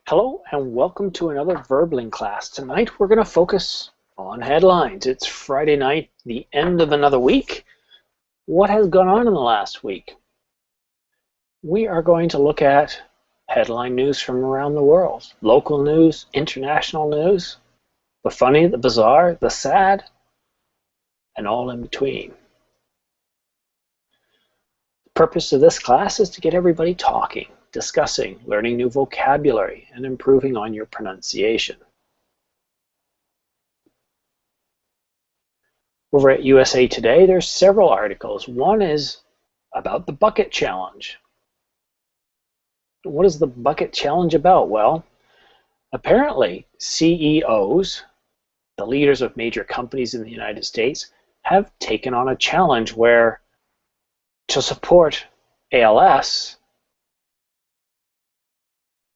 Hello and welcome to another Verbling class. Tonight we're going to focus on headlines. It's Friday night, the end of another week. What has gone on in the last week? We are going to look at headline news from around the world. Local news, international news, the funny, the bizarre, the sad, and all in between. The purpose of this class is to get everybody talking, discussing, learning new vocabulary, and improving on your pronunciation. Over at USA Today, there's several articles. One is about the bucket challenge. What is the bucket challenge about? Well, apparently CEOs, the leaders of major companies in the United States, have taken on a challenge where to support ALS,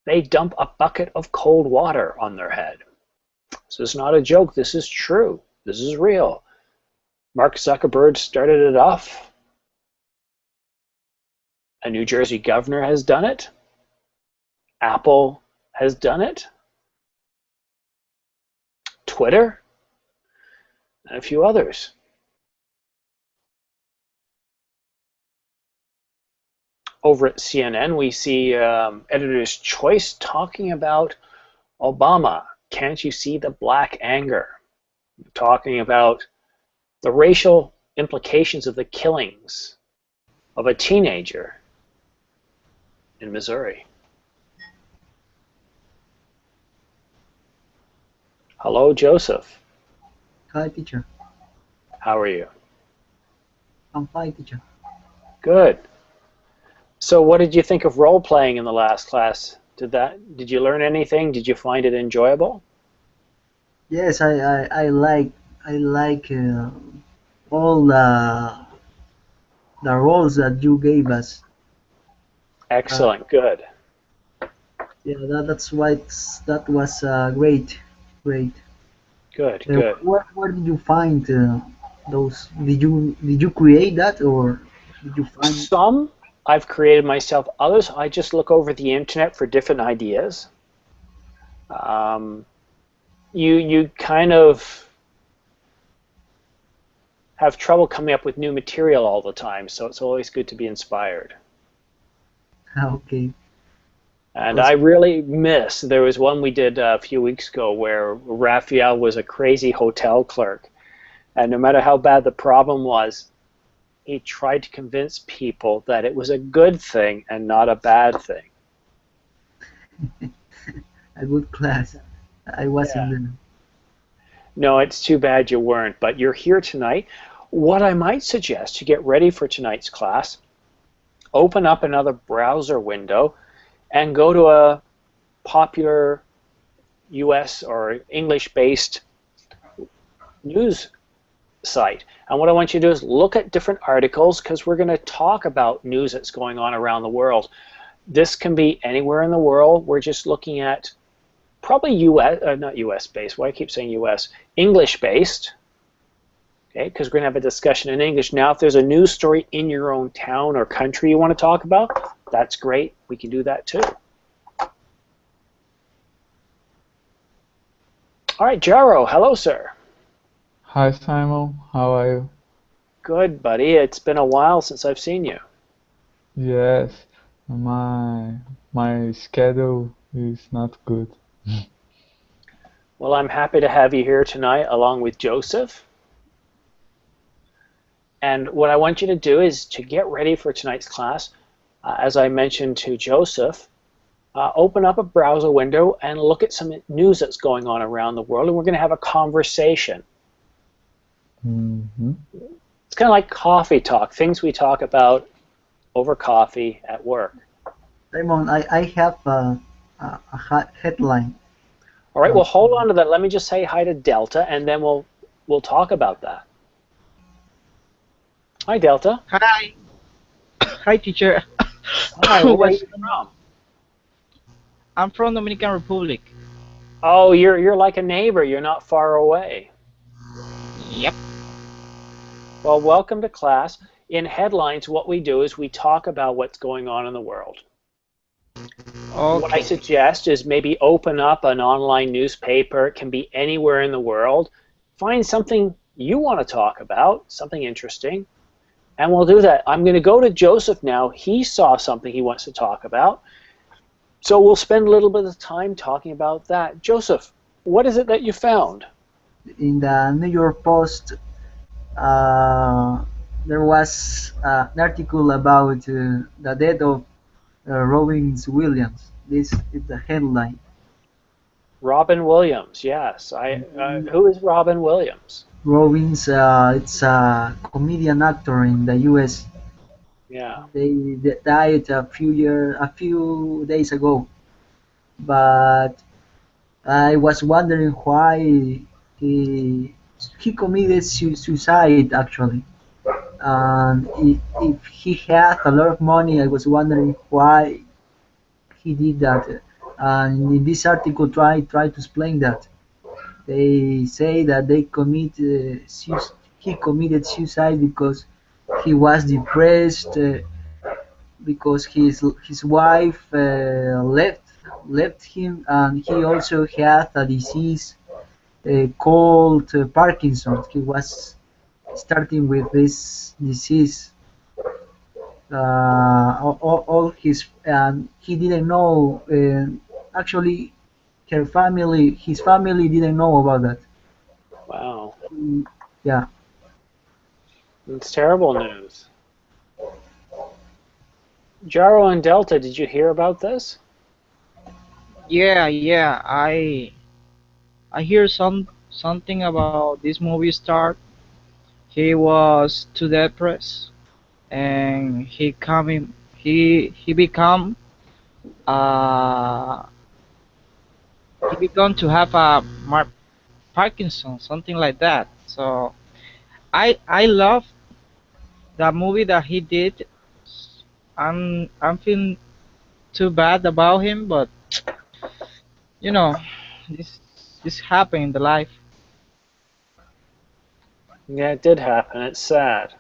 they dump a bucket of cold water on their head. This is not a joke. This is true. This is real. Mark Zuckerberg started it off. A New Jersey governor has done it. Apple has done it. Twitter, and a few others. Over at CNN, we see Editor's Choice talking about Obama. Can't you see the black anger? Talking about the racial implications of the killings of a teenager in Missouri. Hello, Joseph. Hi, teacher. How are you? I'm fine, teacher. Good. So what did you think of role-playing in the last class? Did you learn anything? Did you find it enjoyable? Yes, I like all the roles that you gave us. Excellent. Good. Yeah, that's why that was great. Good. Good. Where did you find those? Did you create that, or did you find? Some I've created myself. Others I just look over the internet for different ideas. You kind of have trouble coming up with new material all the time, so it's always good to be inspired. Okay. And I really miss, there was one we did a few weeks ago where Raphael was a crazy hotel clerk, and no matter how bad the problem was, he tried to convince people that it was a good thing and not a bad thing. A good class. I was Yeah. in the. No, it's too bad you weren't, but you're here tonight. What I might suggest to get ready for tonight's class, open up another browser window and go to a popular US or English-based news site. And what I want you to do is look at different articles, because we're going to talk about news that's going on around the world. This can be anywhere in the world. We're just looking at probably not US based, why I keep saying US, English based, okay, because we're going to have a discussion in English. Now if there's a news story in your own town or country you want to talk about, that's great. We can do that too. All right, Jaro, hello, sir. Hi Simon, how are you? Good, buddy. It's been a while since I've seen you. Yes, my schedule is not good. Well, I'm happy to have you here tonight along with Joseph. And what I want you to do is to get ready for tonight's class, as I mentioned to Joseph, open up a browser window and look at some news that's going on around the world, and we're going to have a conversation. Mm-hmm. It's kind of like coffee talk, things we talk about over coffee at work. Simon, I have a headline. All right, well, hold on to that. Let me just say hi to Delta, and then we'll talk about that. Hi, Delta. Hi. Hi, teacher. Hi, where are you from? I'm from Dominican Republic. Oh, you're like a neighbor. You're not far away. Yep. Well, welcome to class. In headlines, what we do is we talk about what's going on in the world. What I Okay. suggest is maybe open up an online newspaper. It can be anywhere in the world. Find something you want to talk about, something interesting, and we'll do that. I'm going to go to Joseph now. He saw something he wants to talk about. So we'll spend a little bit of time talking about that. Joseph, what is it that you found? In the New York Post, uh, there was an article about the death of Robin Williams. This is the headline. Robin Williams, yes. Who is Robin Williams? Robbins, it's a comedian actor in the U.S. Yeah. They died a few days ago, but I was wondering why he he committed suicide actually. And if he had a lot of money, I was wondering why he did that. And in this article, try to explain that. They say that he committed suicide because he was depressed, because his wife left him, and he also had a disease called Parkinson's. He was starting with this disease. All his and he didn't know. Actually, his family didn't know about that. Wow. Mm, Yeah, It's terrible news. Jaro and Delta, did you hear about this? Yeah, yeah. I hear something about this movie star. He was too depressed, and he become uh he began to have a Parkinson, something like that. So I love the movie that he did. I'm feeling too bad about him, but you know, this this happened in the life. Yeah, it did happen. It's sad.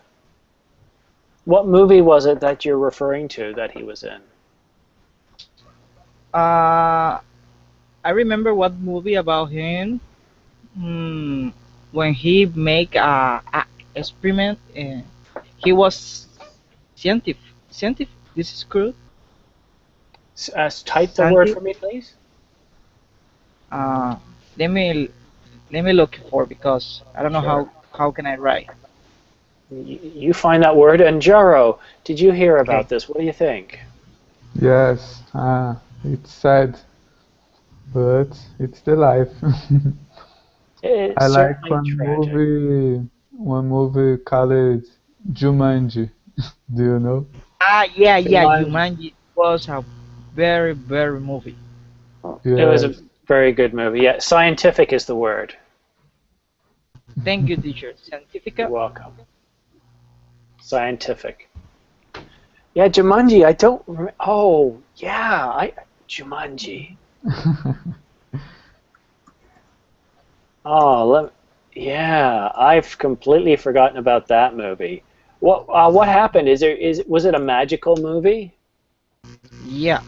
What movie was it that you're referring to that he was in? Uh, I remember what movie about him. Hmm, when he make a experiment, he was scientific. Scientific. This is correct. Type the word Scientific. for me, please. Uh, let me let me look for because I don't know Sure. how can I write. You find that word. And Jaro, did you hear Okay. about this? What do you think? Yes, it's sad, but it's the life. It's I like certainly tragic. one movie called Jumanji. Do you know? Ah, yeah, yeah. Jumanji. Jumanji was a very movie. It was a Yes. very good movie. Yeah, scientific is the word. Thank you, teacher. You're Scientifica. welcome. Scientific. Yeah, Jumanji. I don't. Oh, yeah. Jumanji. Oh, yeah. I've completely forgotten about that movie. What happened? Was it a magical movie? Yeah,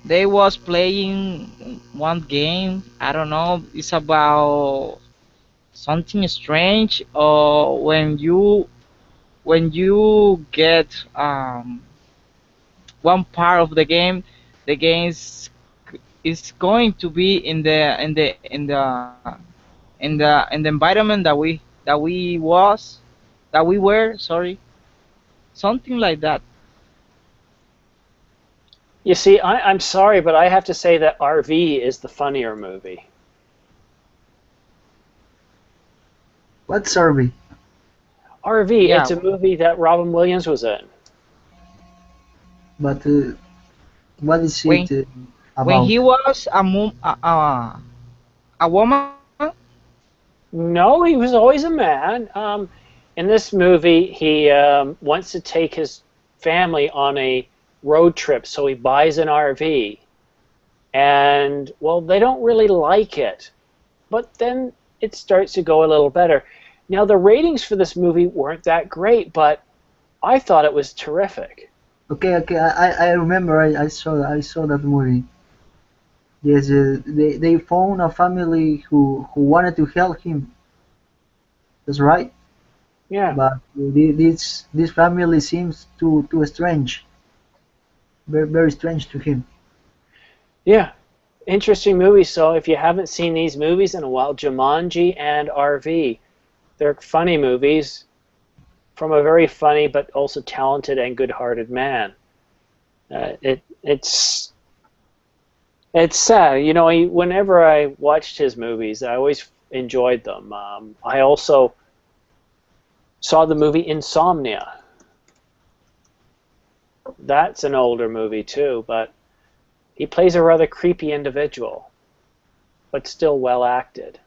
they was playing one game. I don't know. It's about something strange. Or when you get one part of the game is going to be in the environment that we were. Sorry, something like that. You see, I'm sorry, but I have to say that RV is the funnier movie. what survey? RV, Yeah, it's a movie that Robin Williams was in. But what is when it when he about? was a woman. No, he was always a man. In this movie, he wants to take his family on a road trip, so he buys an RV. And, well, they don't really like it. But then it starts to go a little better. Now, the ratings for this movie weren't that great, but I thought it was terrific. Okay, okay. I remember. I saw that movie. Yes, they found a family who wanted to help him. That's right. Yeah, But this family seems too strange, very strange to him. yeah. Interesting movies. So if you haven't seen these movies in a while, Jumanji and RV, they're funny movies from a very funny but also talented and good-hearted man. It's sad, you know. Whenever I watched his movies, I always enjoyed them. I also saw the movie Insomnia. That's an older movie too, but he plays a rather creepy individual, but still well acted.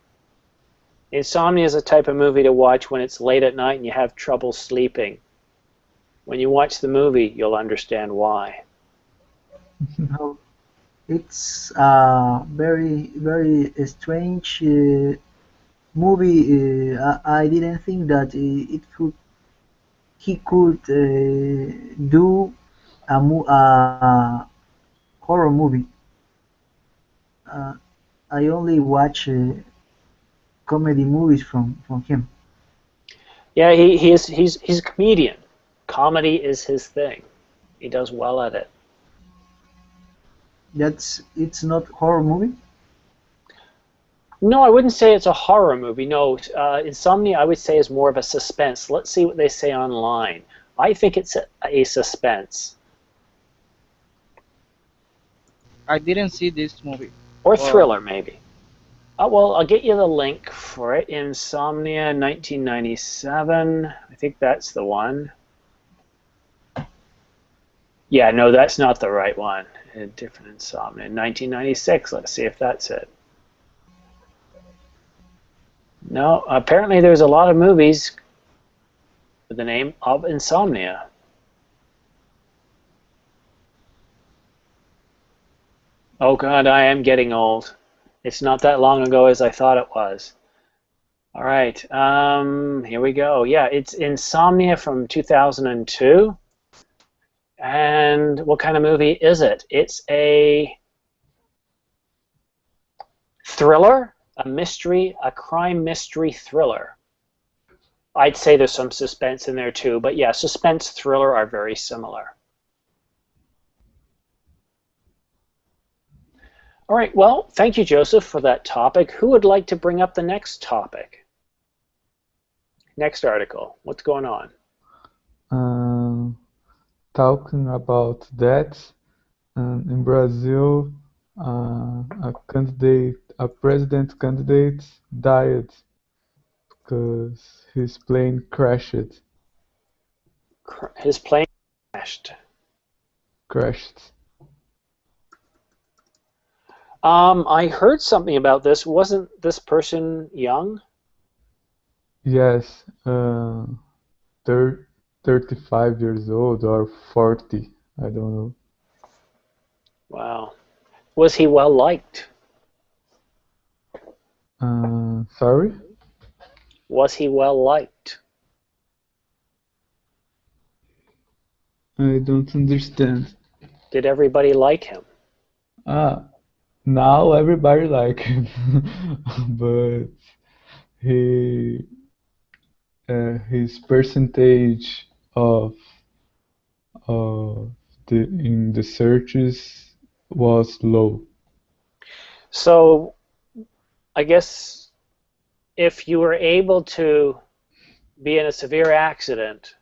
Insomnia is a type of movie to watch when it's late at night and you have trouble sleeping. When you watch the movie, you'll understand why. How it's a very strange movie. I didn't think that it could he could do a horror movie. Uh, I only watch comedy movies from him. Yeah, he's a comedian. Comedy is his thing. He does well at it. It's not horror movie. No, I wouldn't say it's a horror movie. No, Insomnia I would say is more of a suspense. Let's see what they say online. I think it's a suspense I didn't see this movie. or Or thriller maybe. Well, I'll get you the link for it. Insomnia 1997. I think that's the one. Yeah, no, that's not the right one. A different Insomnia. 1996. Let's see if that's it. No, apparently there's a lot of movies with the name of Insomnia. Oh God, I am getting old. It's not that long ago as I thought it was. All right, here we go. Yeah, it's Insomnia from 2002. And what kind of movie is it? It's a thriller, a mystery, a crime mystery thriller. I'd say there's some suspense in there too, but yeah, suspense thriller are very similar. All right, well, thank you, Joseph, for that topic. Who would like to bring up the next topic? Next article. What's going on? Um, Talking about that, in Brazil, a president candidate died because his plane crashed. His plane crashed. Crashed. I heard something about this. Wasn't this person young? Yes, 35 years old or 40, I don't know. Wow. Was he well liked? Sorry? Was he well liked? I don't understand. Did everybody like him? Ah, now everybody like him, but he his percentage of in the searches was low. So I guess if you were able to be in a severe accident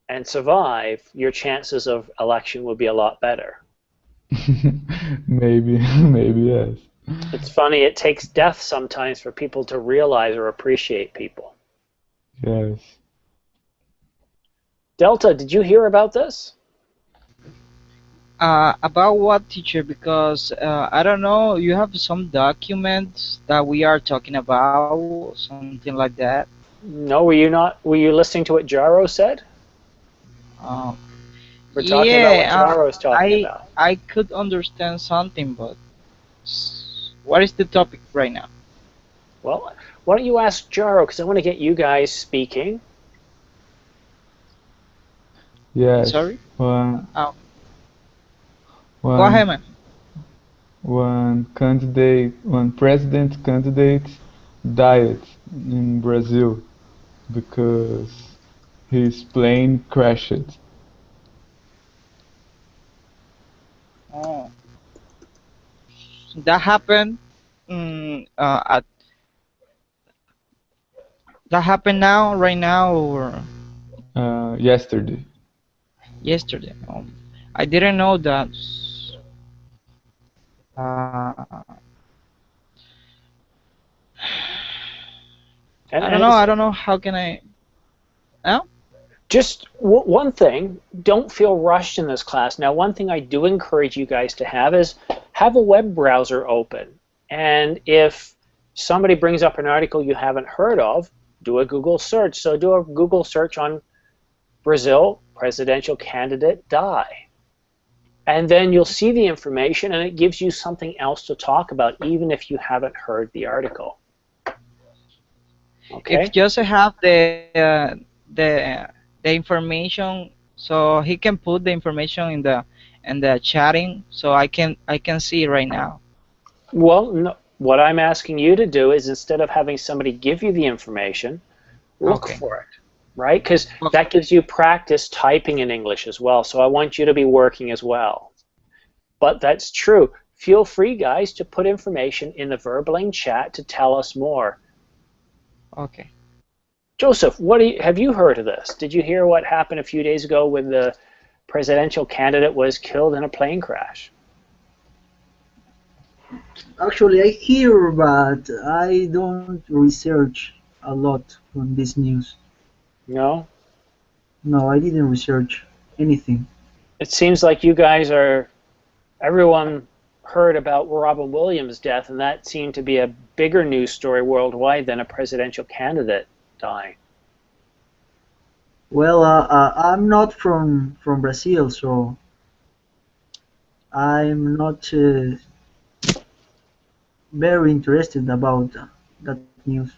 and survive, your chances of election would be a lot better. Maybe, maybe yes. It's funny, it takes death sometimes for people to realize or appreciate people. Yes. Delta, did you hear about this? about what, teacher? Because I don't know. You have some documents that we are talking about, something like that. No, were you listening to what Jaro said? Um, We're talking about what yeah, Jaro is talking I about. I could understand something, but what is the topic right now? Well, why don't you ask Jaro, because I want to get you guys speaking. Yes, Sorry. Oh, go ahead, one man. one president candidate died in Brazil because his plane crashed. Oh, that happened. At that happened now, right now, or Yesterday. yesterday? I didn't know that. Uh, I don't And know. it's I don't know. How can I? Oh, just one thing, don't feel rushed in this class. Now, one thing I do encourage you guys to have is have a web browser open. And if somebody brings up an article you haven't heard of, do a Google search. So do a Google search on Brazil presidential candidate die. And then you'll see the information and it gives you something else to talk about, even if you haven't heard the article. if Okay? Joseph have the information, so he can put the information in the chatting, so I can see right now. Well, no, what I'm asking you to do is instead of having somebody give you the information, look Okay. for it, right? Because Okay. that gives you practice typing in English as well. So I want you to be working as well. But that's true. Feel free, guys, to put information in the Verbaling chat to tell us more. Okay. Joseph, have you heard of this? Did you hear what happened a few days ago when the presidential candidate was killed in a plane crash? Actually, I hear, but I don't research a lot on this news. No? No, I didn't research anything. It seems like you guys everyone heard about Robin Williams' death, and that seemed to be a bigger news story worldwide than a presidential candidate dying. Well, I'm not from Brazil, so I'm not very interested about that news.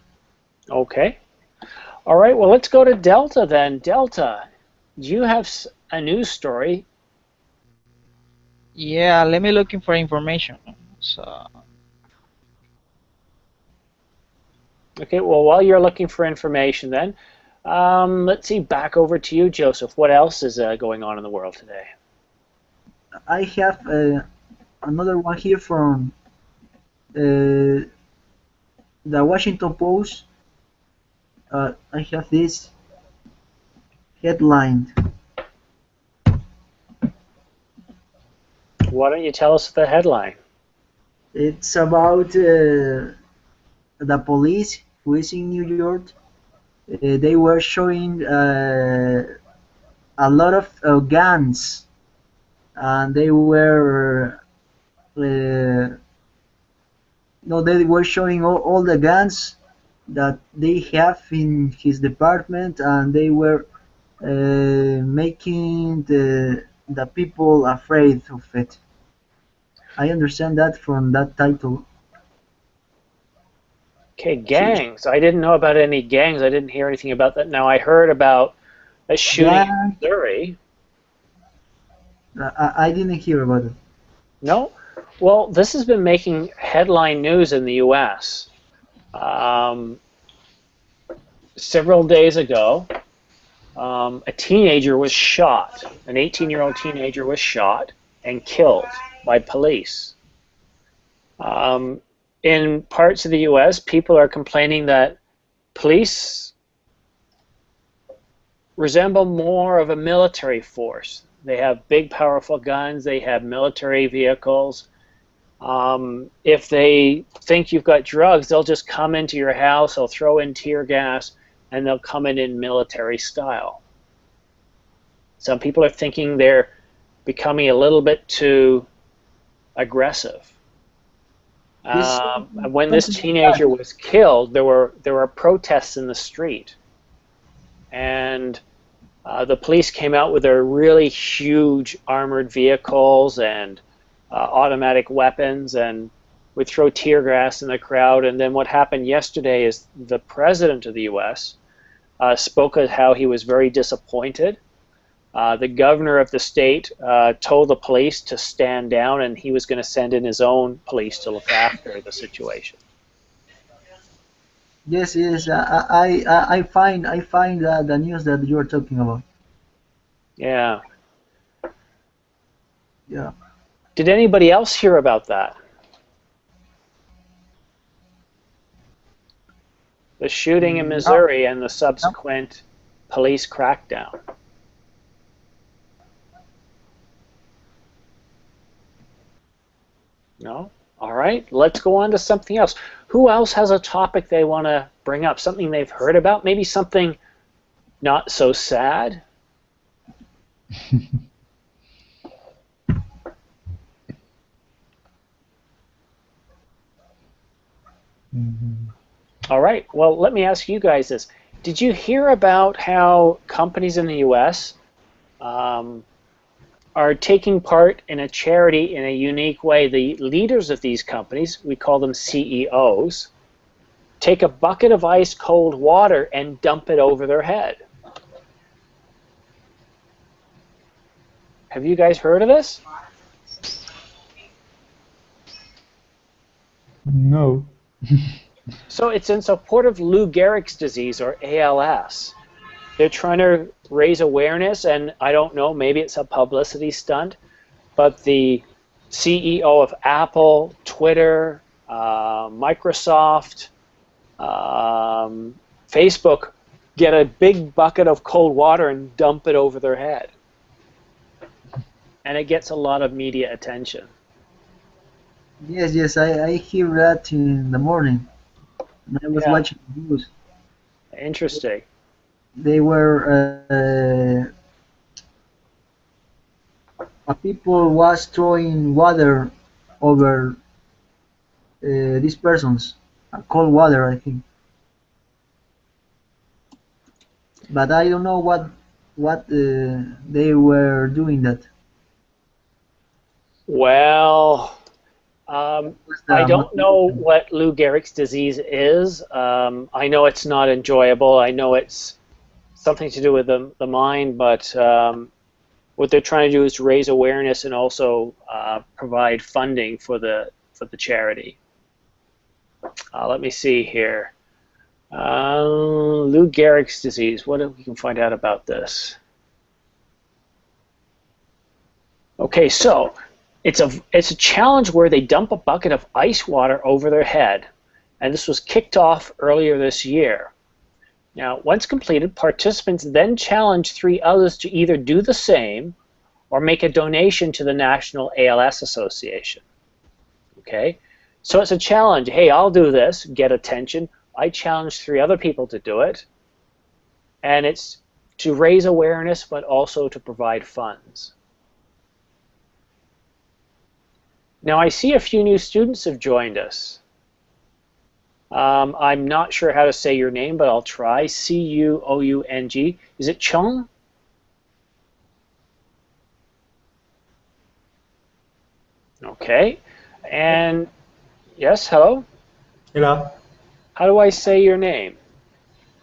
Okay. All right, well, let's go to Delta then. Delta, do you have a news story? Yeah, let me looking for information. So Okay, well, while you're looking for information then, let's see, back over to you, Joseph. What else is going on in the world today? I have another one here from the Washington Post. I have this headline. Why don't you tell us the headline? It's about the police who is in New York. They were showing a lot of guns, and they were no, they were showing all the guns that they have in his department, and they were making the people afraid of it. I understand that from that title. Okay, gangs. I didn't know about any gangs. I didn't hear anything about that. Now, I heard about a shooting in Gang, Missouri. I didn't hear about it. No? Well, this has been making headline news in the U.S. Several days ago, a teenager was shot. An 18-year-old teenager was shot and killed by police. In parts of the U.S., people are complaining that police resemble more of a military force. They have big, powerful guns. They have military vehicles. If they think you've got drugs, they'll just come into your house, they'll throw in tear gas, and they'll come in military style. Some people are thinking they're becoming a little bit too aggressive. This When this something teenager was killed, there were protests in the street, and the police came out with their really huge armored vehicles and automatic weapons, and would throw tear gas in the crowd. And then what happened yesterday is the president of the U.S. Spoke of how he was very disappointed The governor of the state told the police to stand down, and he was going to send in his own police to look after the situation. Yes, yes. I find the news that you are talking about. Yeah. Yeah. Did anybody else hear about that? The shooting in No, Missouri and the no. subsequent police crackdown. No? All right, let's go on to something else. Who else has a topic they want to bring up? Something they've heard about? Maybe something not so sad? Mhm. All right, well, let me ask you guys this. Did you hear about how companies in the US are taking part in a charity in a unique way? The leaders of these companies, we call them CEOs, take a bucket of ice cold water and dump it over their head. Have you guys heard of this? No. So it's in support of Lou Gehrig's disease, or ALS. They're trying to raise awareness, and I don't know, maybe it's a publicity stunt, but the CEO of Apple, Twitter, Microsoft, Facebook get a big bucket of cold water and dump it over their head. And it gets a lot of media attention. Yes, yes. I hear that in the morning. When I was Yeah, watching the news. interesting. They were people was throwing water over these persons, cold water, I think. But I don't know what they were doing that. Well, What's I the don't know motivation? what Lou Gehrig's disease is. I know it's not enjoyable. I know it's something to do with the mind, but what they're trying to do is raise awareness and also provide funding for the charity. Let me see here. Lou Gehrig's disease. What if we can find out about this? Okay, so it's a challenge where they dump a bucket of ice water over their head, and this was kicked off earlier this year. Now, once completed, participants then challenge 3 others to either do the same or make a donation to the National ALS Association. Okay, so it's a challenge. Hey, I'll do this, get attention. I challenge 3 other people to do it, and it's to raise awareness, but also to provide funds. Now, I see a few new students have joined us. I'm not sure how to say your name, but I'll try. C-U-O-U-N-G. Is it Chung? Okay. And yes, hello? Hello. How do I say your name?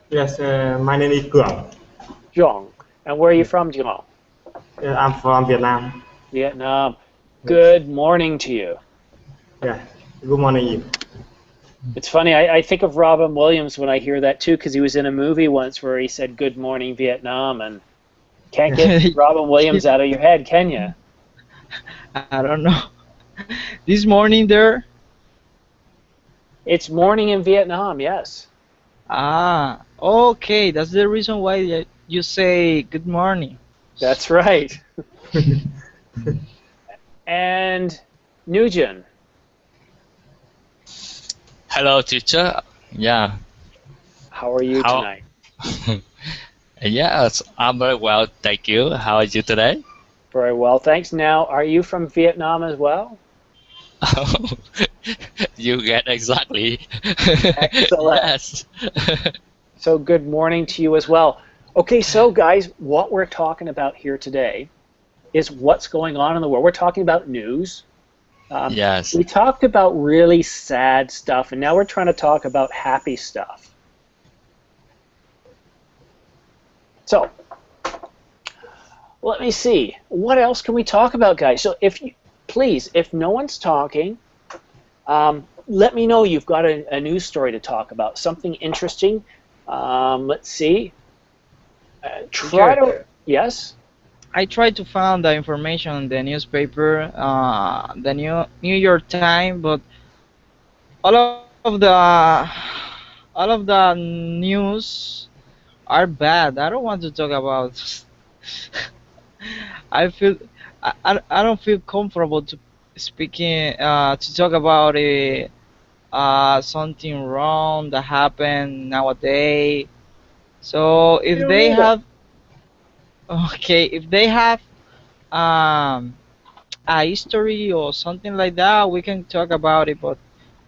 Yes, my name is Cường. Jong. And where are you Yes. from, Jong? I'm from Vietnam. Vietnam. Yes. Good morning to you. Yeah. Good morning, you. It's funny, I think of Robin Williams when I hear that too, because he was in a movie once where he said, "Good morning, Vietnam," and can't get Robin Williams out of your head, can you? I don't know. This morning there. It's morning in Vietnam, yes. Ah, okay. That's the reason why you say good morning. That's right. And Nugent, Hello, teacher. Yeah. how are you How? tonight? Yes, I'm very well, thank you. How are you today? Very well, thanks. Now, are you from Vietnam as well? You get exactly. Excellent. Yes. So good morning to you as well. Okay, so guys, what we're talking about here today is what's going on in the world. We're talking about news. Yes. We talked about really sad stuff, and now we're trying to talk about happy stuff. So, Let me see. What else can we talk about, guys? So please, if no one's talking, let me know you've got a news story to talk about, something interesting. Let's see. Yes? I tried to find the information in the newspaper, the New York Times, but all all of the news are bad. I don't want to talk about. I feel I don't feel comfortable to speaking to talk about something wrong that happened nowadays. So You if don't they either. have if they have um a history or something like that, we can talk about it. But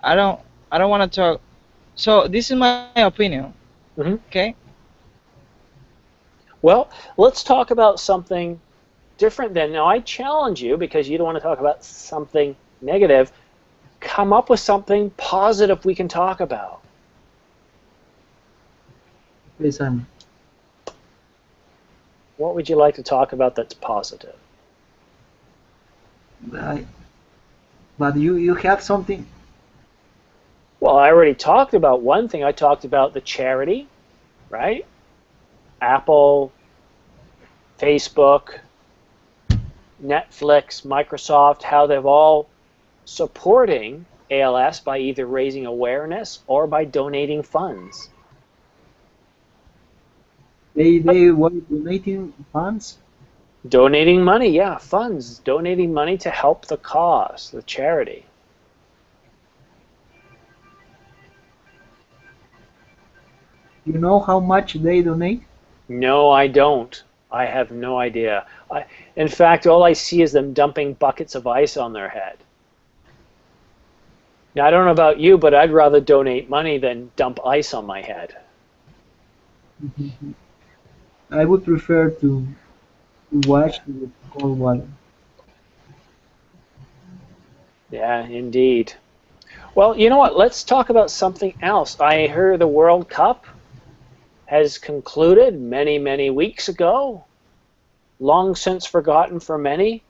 I don't I don't want to talk. So this is my opinion. Mhm. Okay. Well, let's talk about something different then. Now, I challenge you, because you don't want to talk about something negative, come up with something positive we can talk about. Yes, Simon. What would you like to talk about that's positive? But you have something. Well, I already talked about one thing. I talked about the charity, right? Apple, Facebook, Netflix, Microsoft, how they've all supporting ALS by either raising awareness or by donating funds. They were donating funds. Donating money, yeah, funds. Donating money to help the cause, the charity. You know how much they donate? No, I don't. I have no idea. In fact, all I see is them dumping buckets of ice on their head. Now, I don't know about you, but I'd rather donate money than dump ice on my head. I would prefer to wash with cold water. Yeah, indeed. Well, you know what? Let's talk about something else. I heard the World Cup has concluded many, many weeks ago, long since forgotten for many.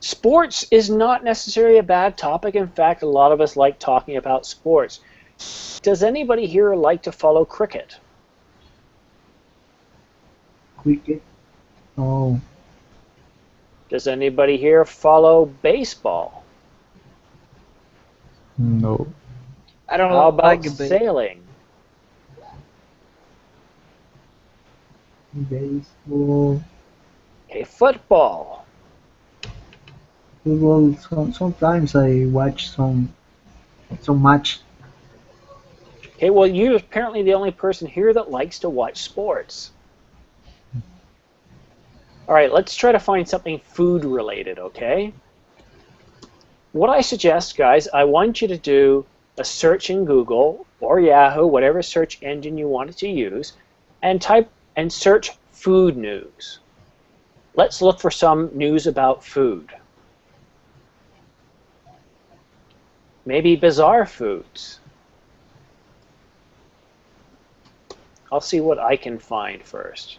Sports is not necessarily a bad topic. In fact, a lot of us like talking about sports. Does anybody here like to follow cricket? Cricket. Oh, Does anybody here follow baseball? No. I don't How about like it. sailing? baseball. Okay, football. Football. Sometimes I watch some match. Okay, well, you're apparently the only person here that likes to watch sports. All right, let's try to find something food related, okay? What I suggest, guys, I want you to do a search in Google or Yahoo, whatever search engine you wanted to use, and type and search food news. Let's look for some news about food. Maybe bizarre foods. I'll see what I can find first.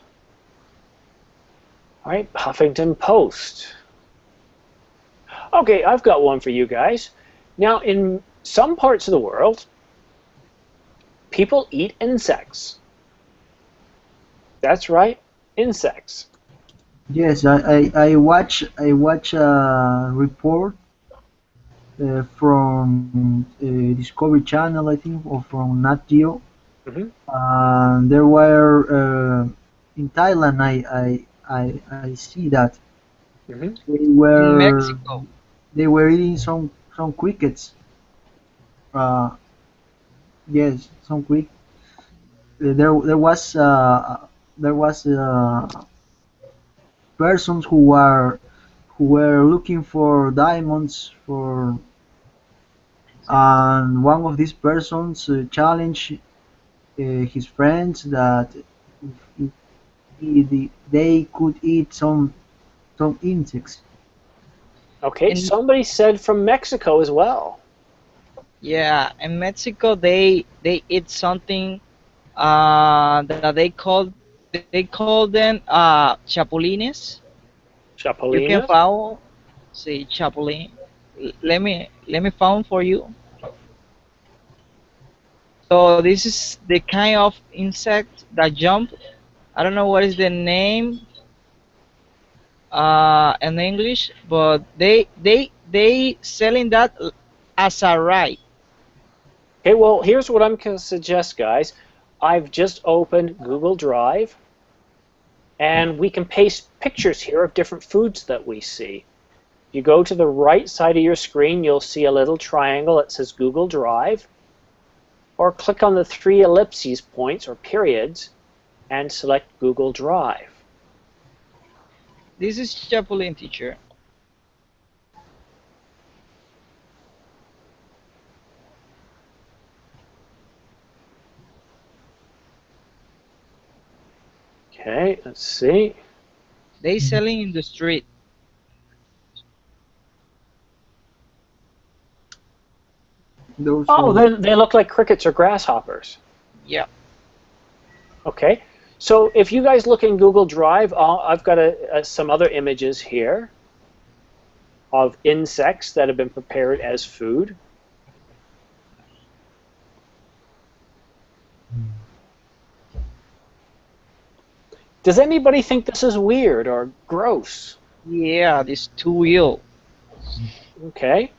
All right, Huffington Post. Okay, I've got one for you guys. Now, in some parts of the world, people eat insects. That's right, insects. Yes, I watch a report from Discovery Channel, I think, or from Nat Geo. There were in Thailand. I see that Mm-hmm. In Mexico. they were eating some crickets. Yes, some cricket. There was persons who were looking for diamonds for, and one of these persons challenged his friends that they could eat some insects. Okay, In somebody said from Mexico as well. Yeah, in Mexico they eat something that they call they call them chapulines. You can Chapulines? follow, say chapulín. Let me found for you. So this is the kind of insect that jump. I don't know what is the name in English, but they selling that as a ride. Okay, well, here's what I'm going to suggest, guys. I've just opened Google Drive, and we can paste pictures here of different foods that we see. You go to the right side of your screen, you'll see a little triangle that says Google Drive, or click on the 3 ellipses points or periods and select Google Drive. This is chapulín, teacher. Okay, let's see. They selling in the street. Those Oh, they look like crickets or grasshoppers. Yeah. Okay, so if you guys look in Google Drive, I've got some other images here of insects that have been prepared as food. Does anybody think this is weird or gross? Yeah, this too ill. Okay.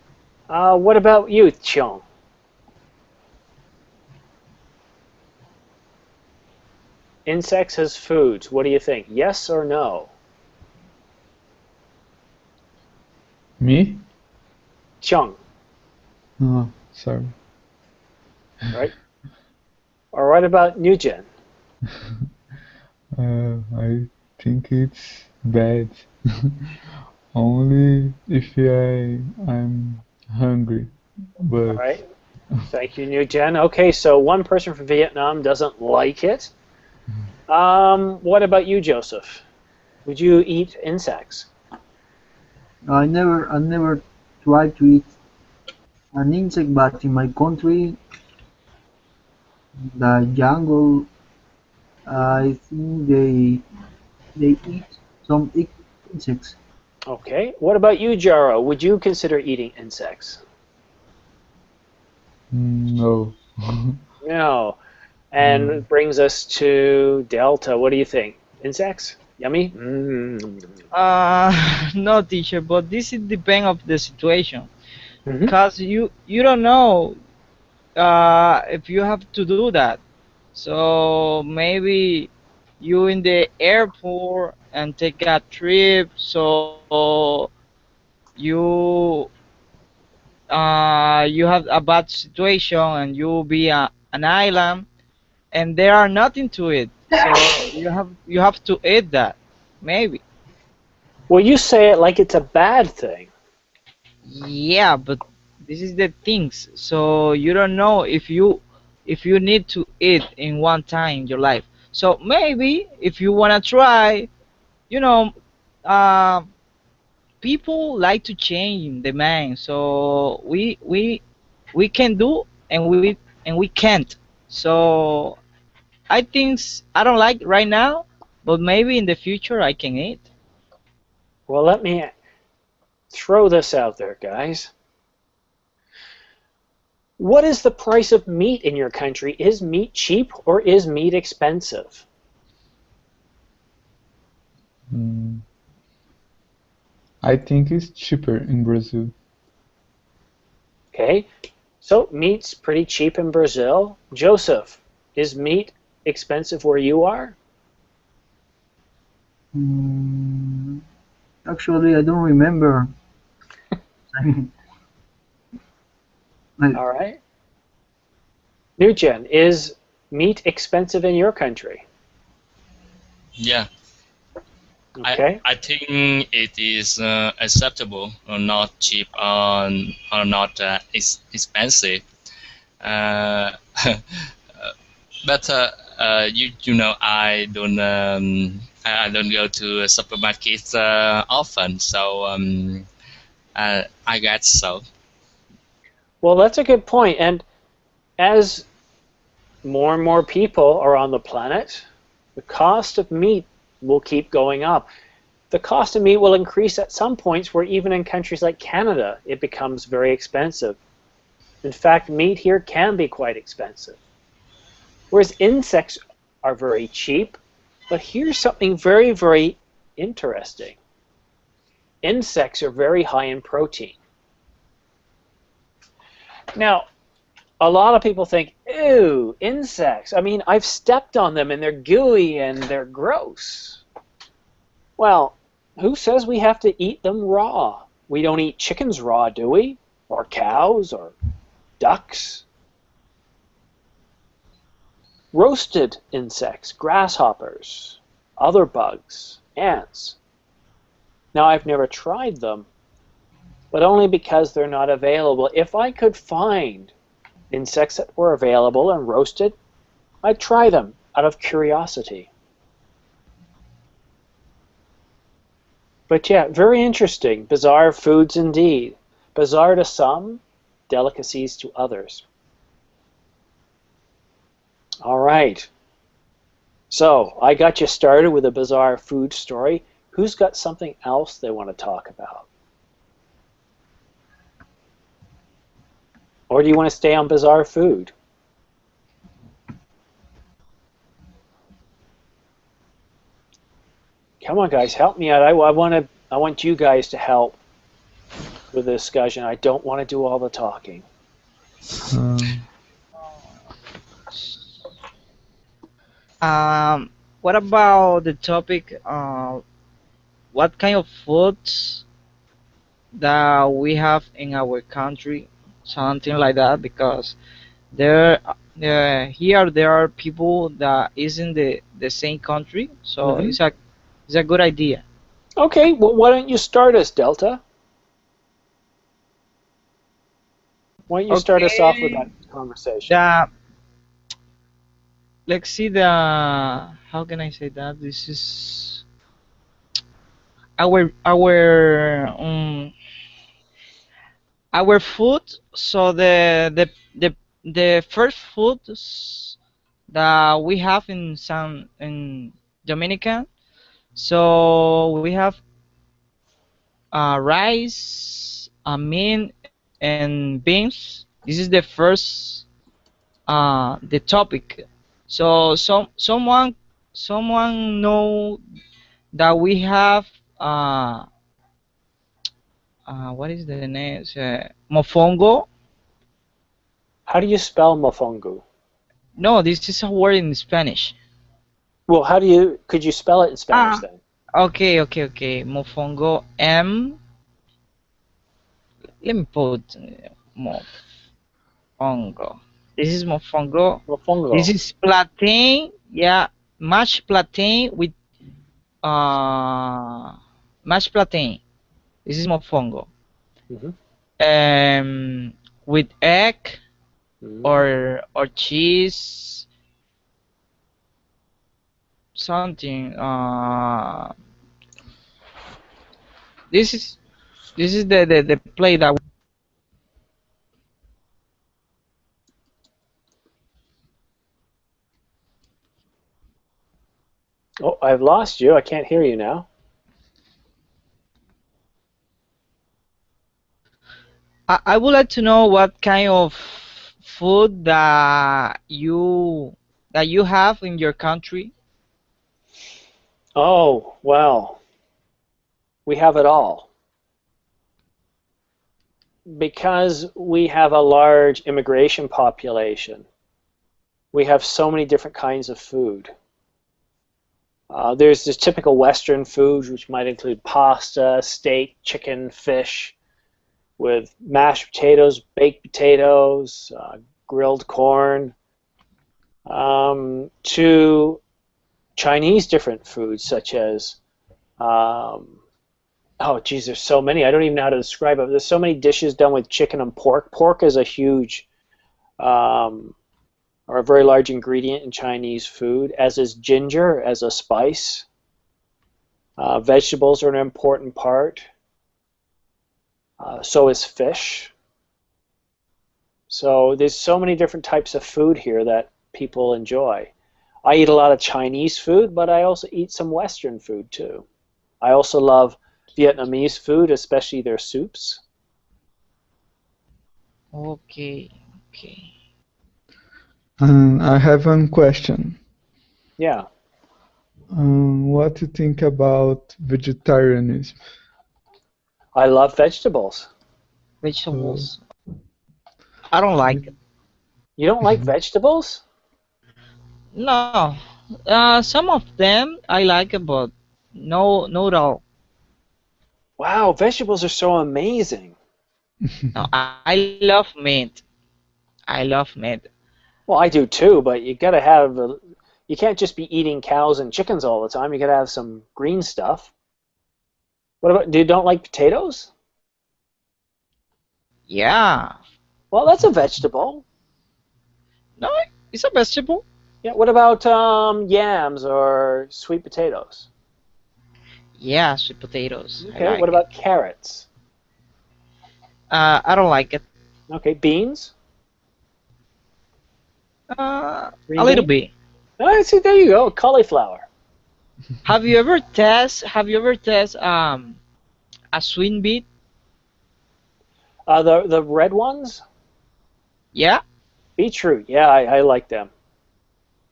What about you, Chong? Insects as foods. What do you think? Yes or no? Me? Chong, Oh, sorry. right? Or what about Nugent? I think it's bad. Only if I'm hungry. All But right. Thank you, Nugent. Okay, so one person from Vietnam doesn't like it. What about you, Joseph? Would you eat insects? I never tried to eat an insect, but in my country, the jungle, I think they eat some insects. Okay. What about you, Jaro? Would you consider eating insects? no. No. And it brings us to Delta. What do you think? Insects? Yummy? No, teacher, but this is depend of the situation. Mm-hmm. Cause you don't know if you have to do that. So maybe you in the airport and take a trip. So you you have a bad situation and you be an island and there are nothing to eat. So you have to eat that. Maybe. Well, you say it like it's a bad thing. Yeah, but this is the things. So you don't know if you need to eat in one time in your life. So maybe if you wanna try, you know, uh, people like to change the mind. So we can do and we can't. So I don't like right now, but maybe in the future I can eat. Well, let me throw this out there, guys. What is the price of meat in your country? Is meat cheap or is meat expensive? I think it's cheaper in Brazil. Okay, so meat's pretty cheap in Brazil. Joseph, is meat expensive where you are? Actually, I don't remember. All right. Nugent, is meat expensive in your country? Yeah. Okay. I think it is acceptable, or not cheap, or not expensive. But you know I don't go to supermarkets often, so I guess so. Well, that's a good point. And as more and more people are on the planet, The cost of meat will keep going up. The cost of meat will increase at some points where even in countries like Canada it becomes very expensive. In fact, meat here can be quite expensive. Whereas insects are very cheap, but here's something very, very interesting. Insects are very high in protein. Now, a lot of people think, ew, insects. I mean, I've stepped on them and they're gooey and they're gross. Well, who says we have to eat them raw? We don't eat chickens raw, do we? Or cows or ducks? Roasted insects, grasshoppers, other bugs, ants. Now, I've never tried them, but only because they're not available. If I could find insects that were available and roasted, I'd try them out of curiosity. But yeah, very interesting. Bizarre foods indeed. Bizarre to some, delicacies to others. All right. So I got you started with a bizarre food story. Who's got something else they want to talk about? Or do you want to stay on bizarre food? Come on, guys, help me out. I want you guys to help with the discussion. I don't want to do all the talking. What about the topic? What kind of foods that we have in our country? Something like that, because here there are people that is in the same country, so it's a good idea. Okay, well, why don't you start us, Delta? Why don't you start us off with that conversation? Let's see how can I say that? This is our food. So the first foods that we have in Dominican. So we have rice, meat, and beans. This is the first the topic. So someone know that we have what is the name? Mofongo. How do you spell mofongo? No, this is a word in Spanish. Well, could you spell it in Spanish then? Okay. Mofongo, let me put mofongo. This is mofongo. Mofongo. This is plantain, yeah, mashed plantain with mashed plantain. This is mofongo. With egg or cheese, something. This is the plate that. Oh, I've lost you. I can't hear you now. I would like to know what kind of food that you have in your country. Oh, well, we have it all. Because we have a large immigration population, we have so many different kinds of food. There's this typical Western food, which might include pasta, steak, chicken, fish, with mashed potatoes, baked potatoes, grilled corn, to Chinese different foods such as, oh geez, there's so many. I don't even know how to describe it. There's so many dishes done with chicken and pork. Pork is a huge or a very large ingredient in Chinese food, as is ginger as a spice. Vegetables are an important part. So is fish. So there's so many different types of food here that people enjoy. I eat a lot of Chinese food, but I also eat some Western food too. I also love Vietnamese food, especially their soups. Okay. Okay. I have one question. Yeah. What do you think about vegetarianism? I love vegetables. Vegetables. I don't like it. You don't like vegetables? No. Some of them I like it, but no, not all. Wow, vegetables are so amazing. No, I love meat. I love meat. Well, I do too, but you gotta have you can't just be eating cows and chickens all the time. You gotta have some green stuff. What about, you don't like potatoes? Yeah. Well, that's a vegetable. No, it's a vegetable. Yeah, what about yams or sweet potatoes? Yeah, sweet potatoes. I Okay, like what it. about carrots? I don't like it. Okay, beans? A little Beans? bit. Oh, see, there you go, cauliflower. Have you ever test a swing beet? The red ones? Yeah? Beetroot, yeah, I like them.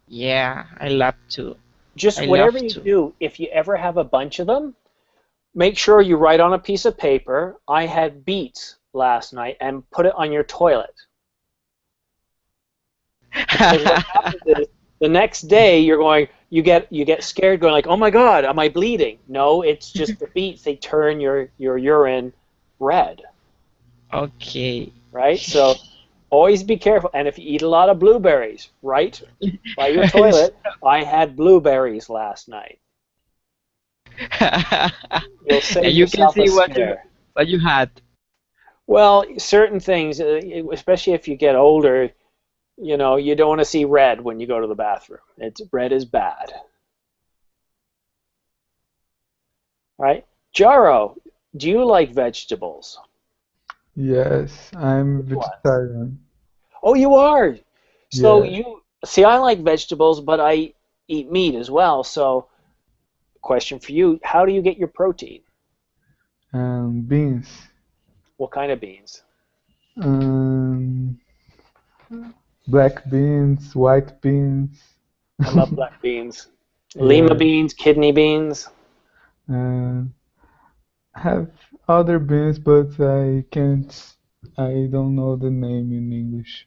Yeah, I love to. Just I whatever love you to. do, if you ever have a bunch of them, make sure you write on a piece of paper, I had beets last night, and put it on your toilet. Because what happens is, the next day you get scared going like, oh my God, am I bleeding? No, it's just the beets, they turn your urine red, Okay. right? So always be careful. And if you eat a lot of blueberries, right by your toilet, I had blueberries last night. You'll save And you can yourself a see scare. what you had. Well, certain things, especially if you get older, you know, you don't want to see red when you go to the bathroom. Red is bad. Right? Jaro, do you like vegetables? Yes, I'm Which one? vegetarian. Oh, you are. So Yeah, you see, I like vegetables, but I eat meat as well. So, question for you: how do you get your protein? beans. What kind of beans? Um, Black beans, white beans. I love black beans. Lima Yeah, beans, kidney beans. and have other beans, but I don't know the name in English.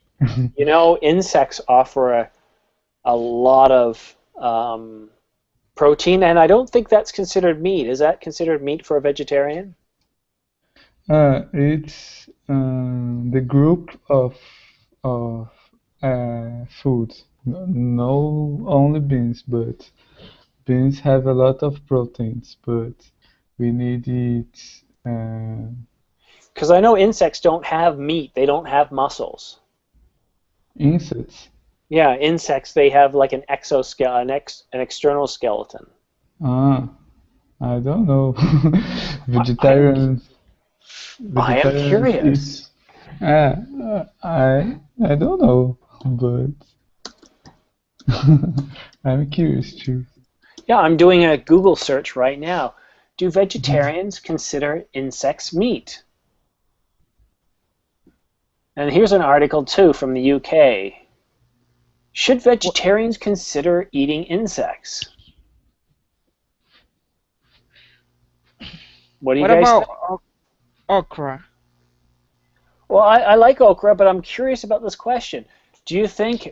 You know, insects offer a lot of protein, and I don't think that's considered meat. Is that considered meat for a vegetarian? It's the group of foods. No only beans, but beans have a lot of proteins, but we need it. Because I know insects don't have meat, they don't have muscles. Insects. Yeah, insects, they have like an exoskeleton, an external skeleton. Ah, I don't know. I'm, Vegetarians, I am vegetarians eat. curious. I don't know, but I'm curious too. Yeah, I'm doing a Google search right now. Do vegetarians consider insects meat? And here's an article too from the UK. Should vegetarians consider eating insects? What do you What guys think? about okra? Well, I like okra, but I'm curious about this question. Do you think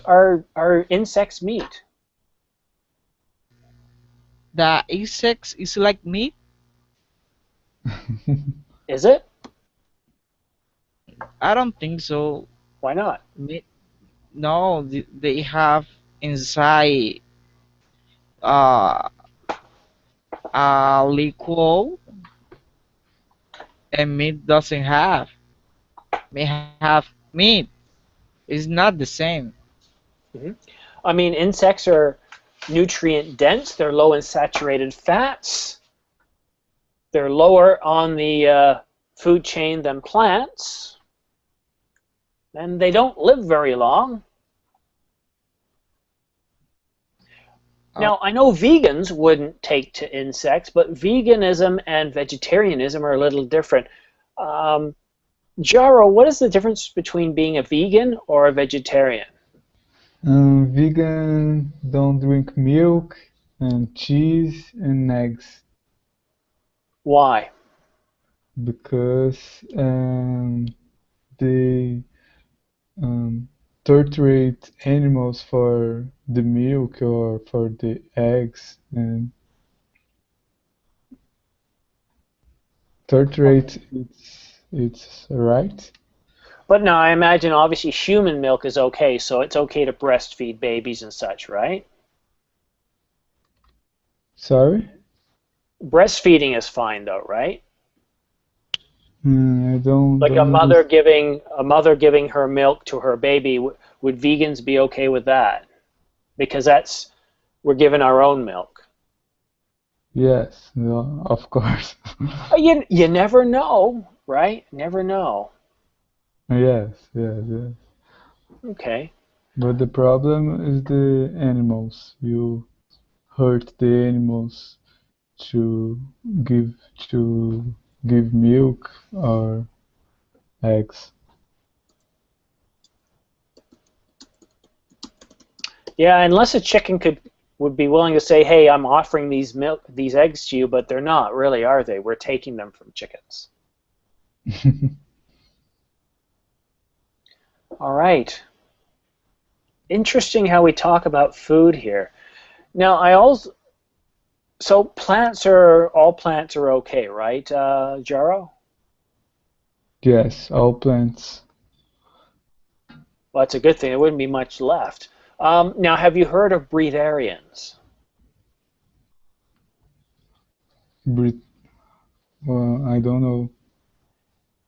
are insects meat? The insects is like meat? Is it? I don't think so. Why not? Meat? No, they have inside uh a liquid, and meat doesn't have. May have meat. It's not the same. Hmm. I mean, insects are nutrient dense. They're low in saturated fats. They're lower on the food chain than plants, and they don't live very long. Now, I know vegans wouldn't take to insects, but veganism and vegetarianism are a little different. Jaro, what is the difference between being a vegan or a vegetarian? Vegan don't drink milk and cheese and eggs Why? because they torture animals for the milk or for the eggs and torture it's right. But now I imagine obviously human milk is okay, so it's okay to breastfeed babies and such, right? Sorry? Breastfeeding is fine though, right? I don't Like a don't mother understand. giving her milk to her baby, would vegans be okay with that? Because we're giving our own milk. Yes, no, of course. You never know, right? Never know. Yes, yes, yes. Okay. But the problem is the animals. You hurt the animals to give to give milk or eggs. Yeah, unless a chicken would be willing to say, "Hey, I'm offering these eggs to you," but they're not really, are they? We're taking them from chickens. All right. Interesting how we talk about food here. Now, so all plants are okay, right, Jaro? Yes, all plants. Well, that's a good thing. There wouldn't be much left. Now, have you heard of breatharians? Breathe. Well, I don't know.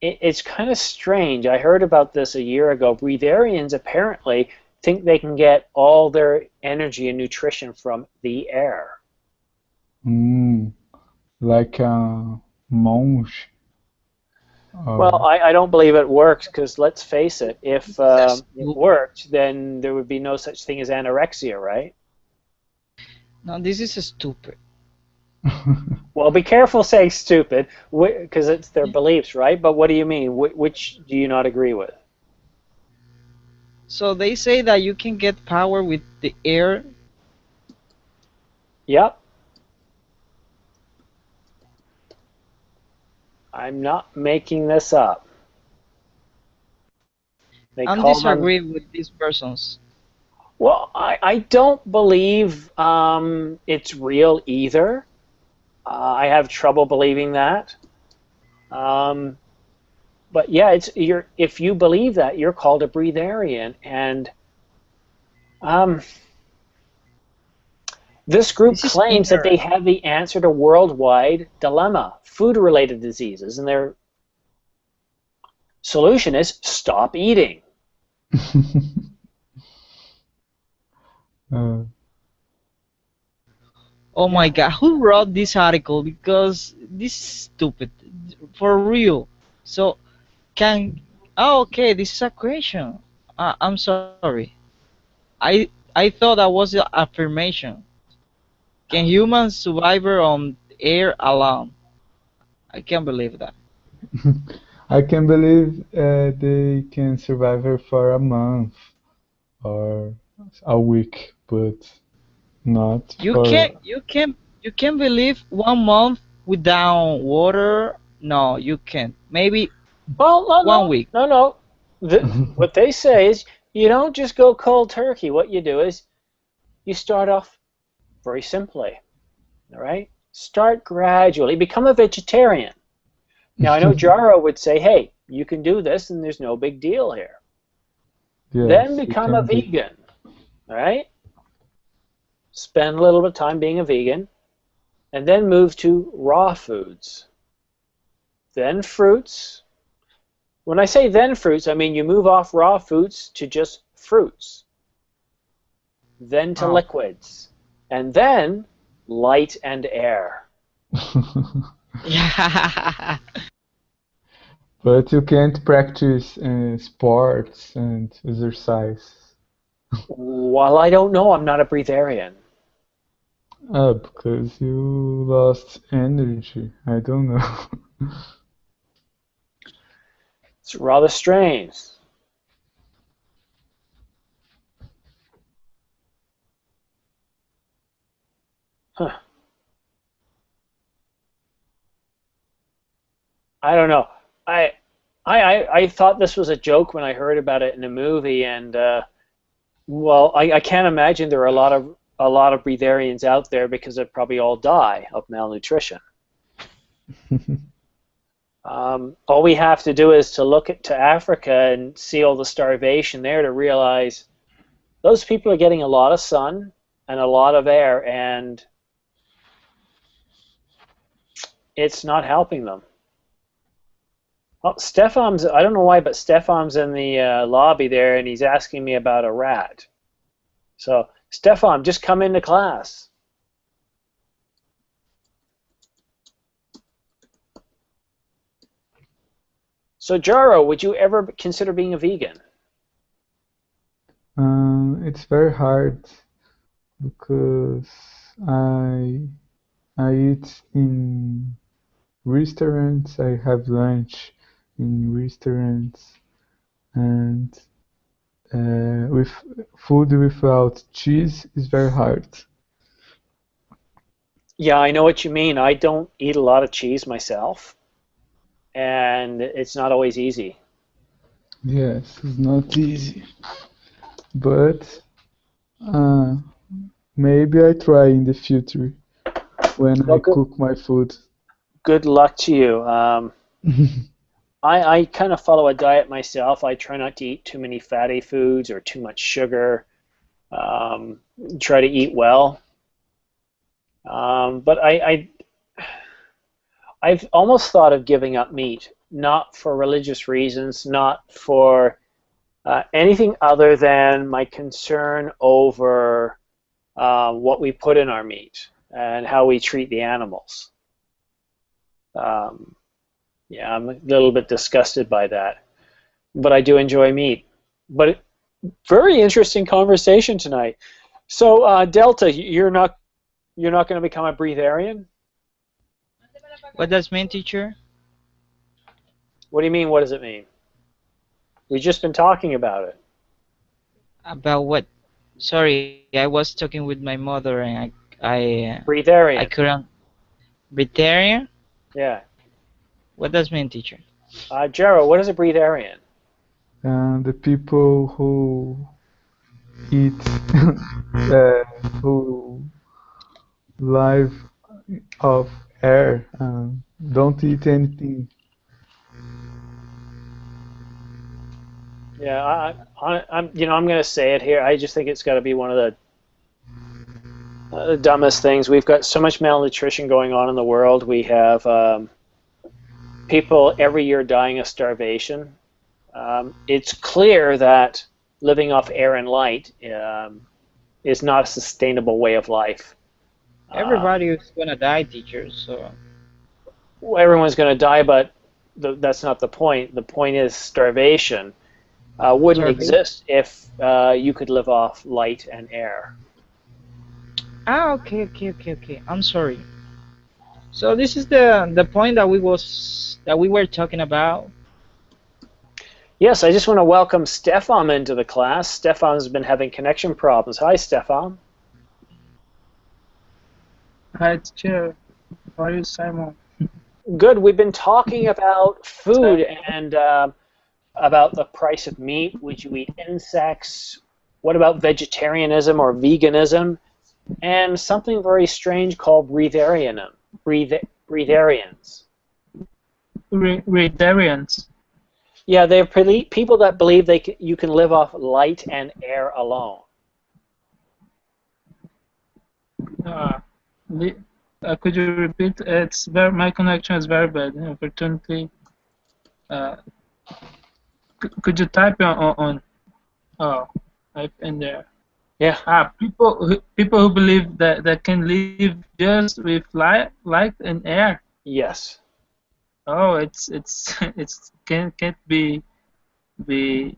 It's kind of strange. I heard about this a year ago. Breatharians apparently think they can get all their energy and nutrition from the air. Mm, like a monge Well, or I don't believe it works because let's face it, if That's it worked, then there would be no such thing as anorexia, right? no, this is stupid. Well, be careful saying stupid because it's their beliefs, right? But what do you mean? Which do you not agree with? So they say that you can get power with the air. Yep. I'm not making this up. They I'm call them. disagree with these persons. Well, I don't believe it's real either. I have trouble believing that. But yeah, if you believe that, you're called a breatharian, and this group This is claims that they ignorant. have the answer to worldwide dilemma, food-related diseases, and their solution is stop eating. uh, Oh my God, who wrote this article? Because this is stupid, for real. So can oh okay, this is a question. I'm sorry. I thought that was an affirmation. Can humans survive on air alone? I can't believe that. I can believe they can survive here for a month or a week, but not You for. can't you can believe 1 month without water. No, you can't. Maybe Well, no, 1 week. no, no, no. What they say is you don't just go cold turkey. What you do is you start off very simply, all right? Start gradually. Become a vegetarian. Now, I know Jaro would say, hey, you can do this and there's no big deal here. Then Yes, you become a can do. vegan, all right? Spend a little bit of time being a vegan, and then move to raw foods. Then fruits. When I say then fruits, I mean you move off raw foods to just fruits. Then to Oh. liquids. And then light and air. Yeah. But you can't practice sports and exercise. Well, I don't know. I'm not a breatharian. Because you lost energy. I don't know. It's rather strange. Huh. I don't know. I, I thought this was a joke when I heard about it in a movie, and well, I can't imagine there are a lot of breatharians out there because they'd probably all die of malnutrition. All we have to do is to look to Africa and see all the starvation there to realize those people are getting a lot of sun and a lot of air, and it's not helping them. Oh, Stefan's, I don't know why, but Stefan's in the lobby there, and he's asking me about a rat. So, Stefan, just come into class. So, Jaro, would you ever consider being a vegan? It's very hard because I eat in restaurants. I have lunch in restaurants, and with food without cheese is very hard. Yeah, I know what you mean. I don't eat a lot of cheese myself, and it's not always easy. Yes, it's not easy, but maybe I try in the future when Well, I cook my food. good luck to you. I kind of follow a diet myself. I try not to eat too many fatty foods or too much sugar. Try to eat well. But I've almost thought of giving up meat, not for religious reasons, not for anything other than my concern over what we put in our meat and how we treat the animals. Yeah, I'm a little bit disgusted by that, but I do enjoy meat. But very interesting conversation tonight. So Delta, you're not going to become a breatharian? What does mean, teacher? What do you mean? What does it mean? We've just been talking about it. About what? Sorry, I was talking with my mother and I Breatharian. couldn't. Vegetarian? Yeah. What does mean, teacher? Jero, what is a breatharian? And the people who eat, who live off air, don't eat anything. Yeah, I'm going to say it here. I just think it's got to be one of the dumbest things. We've got so much malnutrition going on in the world. We have people every year dying of starvation. It's clear that living off air and light is not a sustainable way of life. Everybody is gonna die, teacher. So Well, everyone's going to die, but that's not the point. The point is starvation wouldn't exist if you could live off light and air. Okay. I'm sorry. So this is the point that we were talking about. Yes, I just want to welcome Stefan into the class. Stefan's been having connection problems. Hi, Stefan. Hi, teacher. How are you, Simon? Good. We've been talking about food and about the price of meat. Would you eat insects? What about vegetarianism or veganism? And something very strange called breatharianism. Breatharians. Breatharians. Yeah, they're people that believe you can live off light and air alone. Could you repeat? My connection is very bad. Unfortunately, could you type on type in there? Yeah. People who believe that can live just with light and air. Yes. Oh, it's can't be real.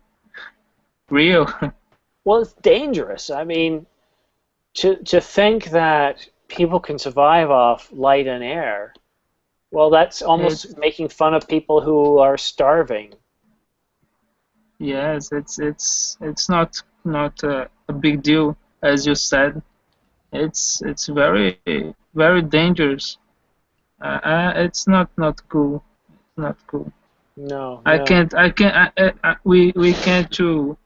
Well, it's dangerous. I mean, to think that people can survive off light and air. Well, that's almost making fun of people who are starving. Yes, it's not a big deal, as you said. It's very very dangerous. It's not cool. It's not cool. No, I no. can't. We can't to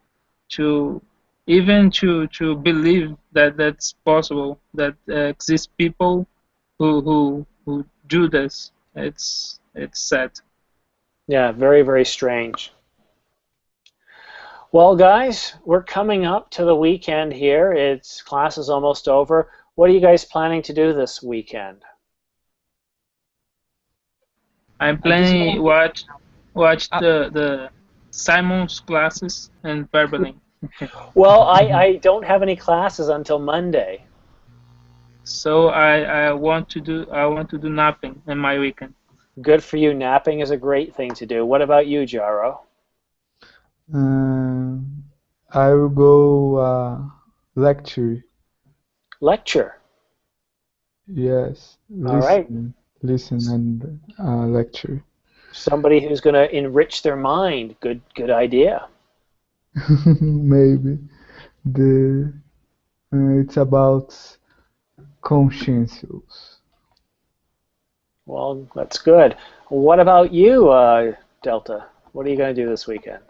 even to believe that that's possible. That exist people who do this. It's sad. Yeah, very, very strange. Well, guys, we're coming up to the weekend here. Class is almost over. What are you guys planning to do this weekend? I'm planning watch the Simon's classes and Berberlin. Well, I don't have any classes until Monday. So I want to do napping in my weekend. Good for you. Napping is a great thing to do. What about you, Jaro? I will go lecture. Lecture. Yes, All right. listen and lecture. Somebody who's going to enrich their mind. Good idea. Maybe it's about conscience. Well, that's good. What about you, Delta? What are you going to do this weekend?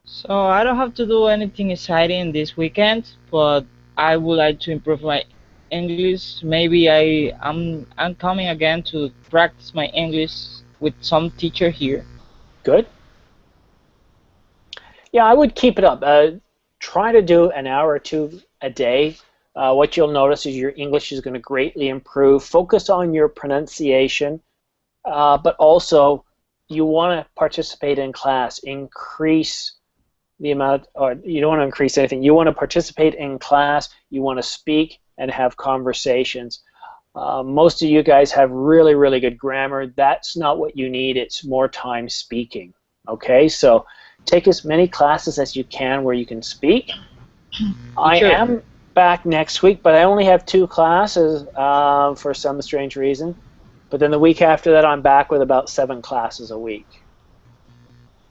So I don't have to do anything exciting this weekend, but I would like to improve my English. Maybe I'm coming again to practice my English with some teacher here. Good. Yeah, I would keep it up. Try to do an hour or two a day. What you'll notice is your English is going to greatly improve. Focus on your pronunciation, but also you want to participate in class. Increase the amount, or you don't want to increase anything. You want to participate in class. You want to speak and have conversations. Most of you guys have really, really good grammar. That's not what you need. It's more time speaking. Okay, so take as many classes as you can where you can speak. I am back next week, but I only have 2 classes for some strange reason. But then the week after that, I'm back with about 7 classes a week.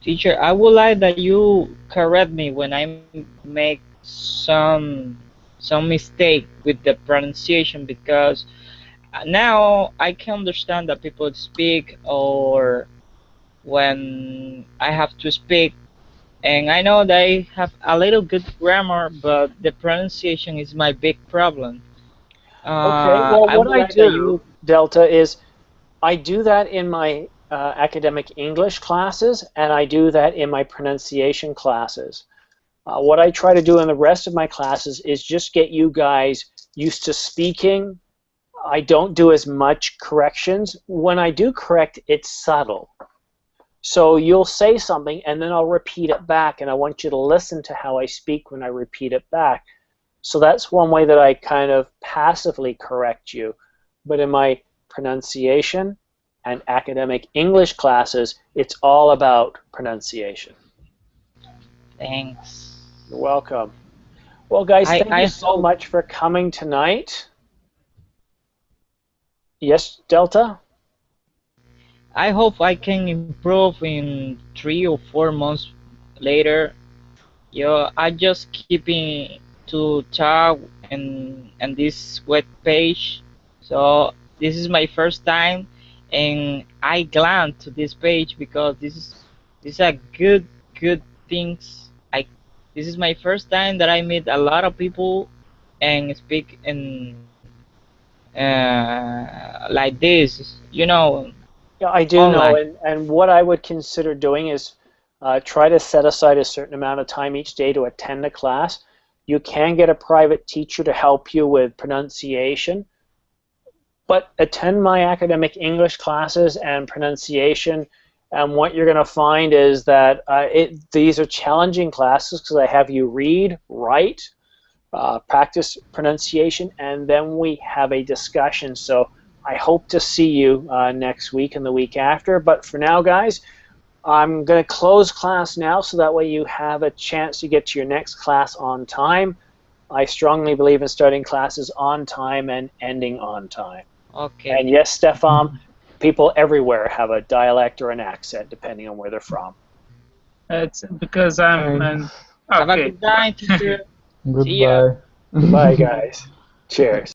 Teacher, I would like that you correct me when I make some mistake with the pronunciation, because now I can understand that people speak or when I have to speak, and I know that I have a little good grammar, but the pronunciation is my big problem. Okay, well, I what would I like that do, you. Delta, is I do that in my academic English classes, and I do that in my pronunciation classes. What I try to do in the rest of my classes is just get you guys used to speaking. I don't do as much corrections. When I do correct, it's subtle. So you'll say something, and then I'll repeat it back, and I want you to listen to how I speak when I repeat it back. So that's one way that I kind of passively correct you. But in my pronunciation and academic English classes, it's all about pronunciation. Thanks. You're welcome. Well, guys, thank you so much for coming tonight. Yes, Delta? I hope I can improve in 3 or 4 months later. I just keeping to talk and this web page. So this is my first time, and I glad to this page because this is a good things. This is my first time that I meet a lot of people and speak in like this. Yeah, I do know, and what I would consider doing is try to set aside a certain amount of time each day to attend a class. You can get a private teacher to help you with pronunciation, but attend my academic English classes and pronunciation, and what you're going to find is that these are challenging classes because I have you read, write, practice pronunciation, and then we have a discussion. So I hope to see you next week and the week after. But for now, guys, I'm going to close class now so that way you have a chance to get to your next class on time. I strongly believe in starting classes on time and ending on time. Okay. And yes, Stefan, people everywhere have a dialect or an accent depending on where they're from. It's because I'm Thanks. an Have a okay. good night, teacher. See ya. Goodbye. Bye, guys. Cheers.